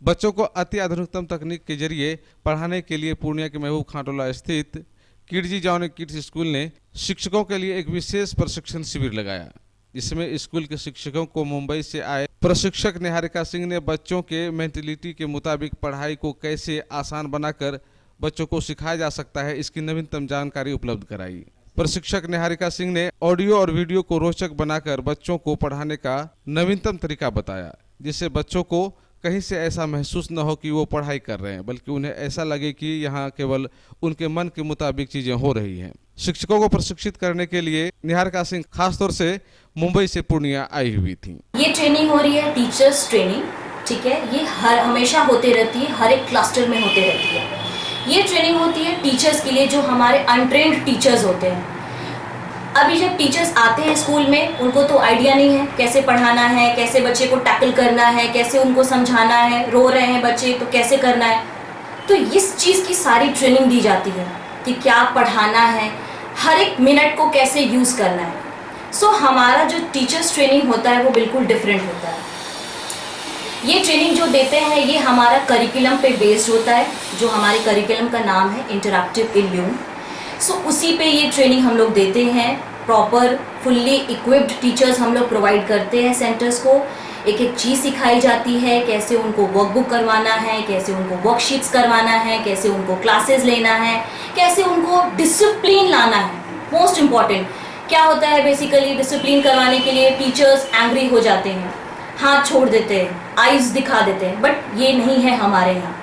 बच्चों को अति आधुनिकतम तकनीक के जरिए पढ़ाने के लिए पूर्णिया के महबूब खां टोला स्थित किडजी जॉन किड्स स्कूल ने शिक्षकों के लिए एक विशेष प्रशिक्षण शिविर लगाया, जिसमें स्कूल के शिक्षकों को मुंबई से आए प्रशिक्षक निहारिका सिंह ने बच्चों के मेंटेलिटी के मुताबिक पढ़ाई को कैसे आसान बनाकर बच्चों को सिखाया जा सकता है, इसकी नवीनतम जानकारी उपलब्ध कराई। प्रशिक्षक निहारिका सिंह ने ऑडियो और वीडियो को रोचक बनाकर बच्चों को पढ़ाने का नवीनतम तरीका बताया, जिससे बच्चों को कहीं से ऐसा महसूस न हो कि वो पढ़ाई कर रहे हैं, बल्कि उन्हें ऐसा लगे कि यहाँ केवल उनके मन के मुताबिक चीजें हो रही हैं। शिक्षकों को प्रशिक्षित करने के लिए निहारिका सिंह खासतौर से मुंबई से पूर्णिया आई हुई थी। ये ट्रेनिंग हो रही है टीचर्स ट्रेनिंग, ठीक है। ये हमेशा होते रहती है, हर एक क्लस्टर में होते रहती है। ये ट्रेनिंग होती है टीचर्स के लिए जो हमारे अनट्रेन्ड टीचर्स होते हैं। अभी जब टीचर्स आते हैं स्कूल में, उनको तो आइडिया नहीं है कैसे पढ़ाना है, कैसे बच्चे को टैकल करना है, कैसे उनको समझाना है, रो रहे हैं बच्चे तो कैसे करना है। तो इस चीज़ की सारी ट्रेनिंग दी जाती है कि क्या पढ़ाना है, हर एक मिनट को कैसे यूज़ करना है। सो हमारा जो टीचर्स ट्रेनिंग होता है वो बिल्कुल डिफरेंट होता है। ये ट्रेनिंग जो देते हैं ये हमारा करिकुलम पे बेस्ड होता है, जो हमारे करिकुलम का नाम है इंटरैक्टिव इल्यूम। सो उसी पे ये ट्रेनिंग हम लोग देते हैं। प्रॉपर फुल्ली इक्विप्ड टीचर्स हम लोग प्रोवाइड करते हैं सेंटर्स को। एक एक चीज़ सिखाई जाती है, कैसे उनको वर्कबुक करवाना है, कैसे उनको वर्कशीट्स करवाना है, कैसे उनको क्लासेस लेना है, कैसे उनको डिसिप्लिन लाना है। मोस्ट इम्पॉर्टेंट क्या होता है, बेसिकली डिसिप्लिन करवाने के लिए टीचर्स एंग्री हो जाते हैं, हाथ छोड़ देते हैं, आइज दिखा देते हैं, बट ये नहीं है हमारे यहाँ।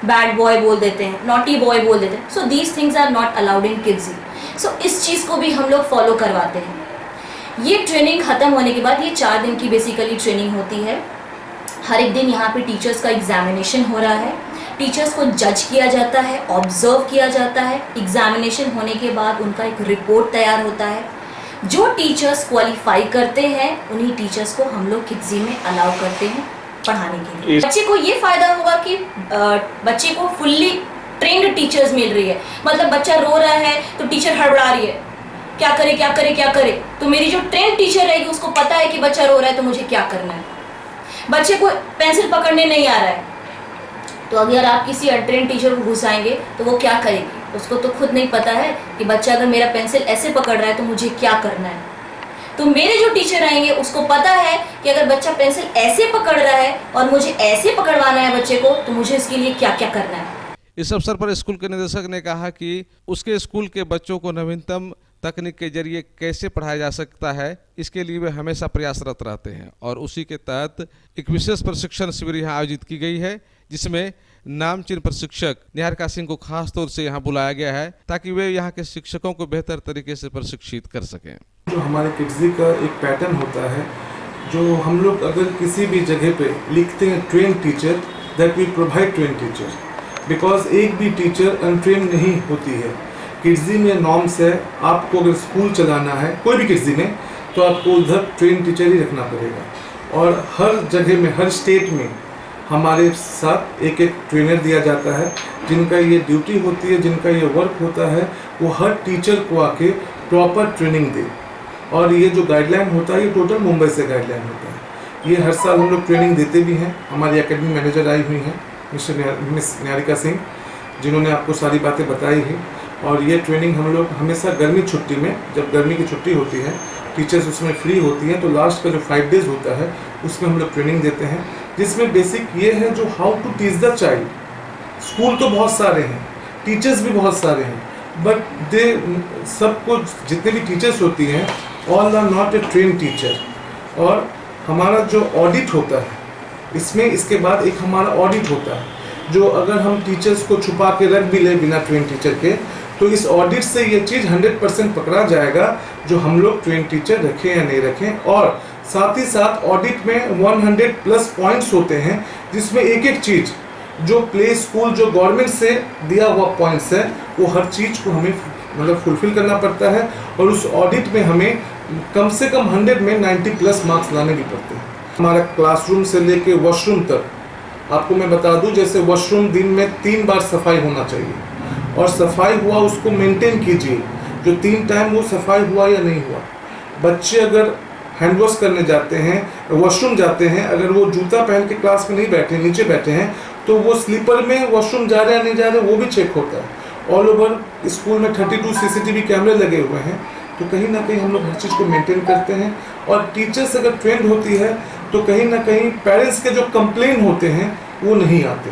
बैड बॉय बोल देते हैं, नॉटी बॉय बोल देते हैं। So these things are not allowed in kids. So इस चीज़ को भी हम लोग फॉलो करवाते हैं। ये ट्रेनिंग ख़त्म होने के बाद ये 4 दिन की बेसिकली ट्रेनिंग होती है। हर एक दिन यहाँ पे टीचर्स का एग्जामिनेशन हो रहा है, टीचर्स को जज किया जाता है, ऑब्जर्व किया जाता है। एग्जामिनेशन होने के बाद उनका एक रिपोर्ट तैयार होता है। जो टीचर्स क्वालिफाई करते हैं उन्हीं टीचर्स को हम लोग किड्जी में अलाउ करते हैं पढ़ाने के लिए। बच्चे को ये फायदा होगा कि बच्चे को फुल्ली ट्रेंड टीचर्स मिल रही है। मतलब बच्चा रो रहा है तो टीचर हड़बड़ा रही है, क्या करे क्या करे क्या करे। तो मेरी जो ट्रेंड टीचर रहेगी उसको पता है कि बच्चा रो रहा है तो मुझे क्या करना है। बच्चे को पेंसिल पकड़ने नहीं आ रहा है तो अगर आप किसी अनट्रेंड टीचर को घुसाएंगे तो वो क्या करेगी, उसको तो खुद नहीं पता है कि बच्चा अगर मेरा पेंसिल ऐसे पकड़ रहा है तो मुझे क्या करना है। तो मेरे जो टीचर आएंगे उसको पता है कि अगर बच्चा पेंसिल ऐसे पकड़ रहा है और मुझे ऐसे पकड़वाना है बच्चे को, तो मुझे इसके लिए क्या क्या करना है। इस अवसर पर स्कूल के निदेशक ने कहा कि उसके स्कूल के बच्चों को नवीनतम तकनीक के जरिए कैसे पढ़ाया जा सकता है, इसके लिए वे हमेशा प्रयासरत रहते हैं और उसी के तहत एक विशेष प्रशिक्षण शिविर यहाँ आयोजित की गई है, जिसमें नामचीन प्रशिक्षक निहारिका सिंह को खास तौर से यहाँ बुलाया गया है ताकि वे यहाँ के शिक्षकों को बेहतर तरीके से प्रशिक्षित कर सकें। जो हमारे किड्जी का एक पैटर्न होता है, जो हम लोग अगर किसी भी जगह पे लिखते हैं train teacher, that we provide train teacher, because एक भी टीचर अनट्रेन नहीं होती है। किड्जी में नॉर्म्स है, आपको अगर स्कूल चलाना है कोई भी किड्जी में तो आपको उधर ट्रेन टीचर ही रखना पड़ेगा। और हर जगह में, हर स्टेट में हमारे साथ एक एक ट्रेनर दिया जाता है, जिनका ये ड्यूटी होती है, जिनका ये वर्क होता है, वो हर टीचर को आके प्रॉपर ट्रेनिंग दे। और ये जो गाइडलाइन होता है ये टोटल मुंबई से गाइडलाइन होता है। ये हर साल हम लोग ट्रेनिंग देते भी हैं। हमारी एकेडमी मैनेजर आई हुई हैं मिस निहारिका सिंह, जिन्होंने आपको सारी बातें बताई हैं। और ये ट्रेनिंग हम लोग हमेशा गर्मी छुट्टी में, जब गर्मी की छुट्टी होती है, टीचर्स उसमें फ्री होती हैं, तो लास्ट का जो 5 डेज होता है उसमें हम लोग ट्रेनिंग देते हैं, जिसमें बेसिक ये है जो how to teach the child. School तो बहुत सारे हैं, टीचर्स भी बहुत सारे हैं, बट दे सबको जितने भी टीचर्स होती हैं all are not a train teacher. और हमारा जो ऑडिट होता है इसमें, इसके बाद एक हमारा ऑडिट होता है, जो अगर हम टीचर्स को छुपा के रख भी ले बिना ट्रेन टीचर के, तो इस ऑडिट से ये चीज़ 100% पकड़ा जाएगा जो हम लोग ट्रेन टीचर रखें या नहीं रखें। और साथ ही साथ ऑडिट में 100+ पॉइंट्स होते हैं, जिसमें एक एक चीज़ जो प्ले स्कूल जो गवर्नमेंट से दिया हुआ पॉइंट्स है वो हर चीज़ को हमें मतलब फुलफिल करना पड़ता है। और उस ऑडिट में हमें कम से कम 100 में 90+ मार्क्स लाने भी पड़ते हैं। हमारा क्लासरूम से लेके वॉशरूम तक आपको मैं बता दूं, जैसे वॉशरूम दिन में 3 बार सफाई होना चाहिए, और सफाई हुआ उसको मेंटेन कीजिए, जो 3 टाइम वो सफाई हुआ या नहीं हुआ। बच्चे अगर हैंड वॉश करने जाते हैं, वॉशरूम जाते हैं, अगर वो जूता पहन के क्लास में नहीं बैठे, नीचे बैठे हैं, तो वो स्लीपर में वॉशरूम जा रहे हैं नहीं जा रहे, वो भी चेक होता है। ऑल ओवर स्कूल में 32 CCTV कैमरे लगे हुए हैं, तो कहीं ना कहीं हम लोग हर चीज़ को मेंटेन करते हैं। और टीचर्स अगर ट्रेंड होती है तो कहीं ना कहीं पेरेंट्स के जो कंप्लेन होते हैं वो नहीं आते।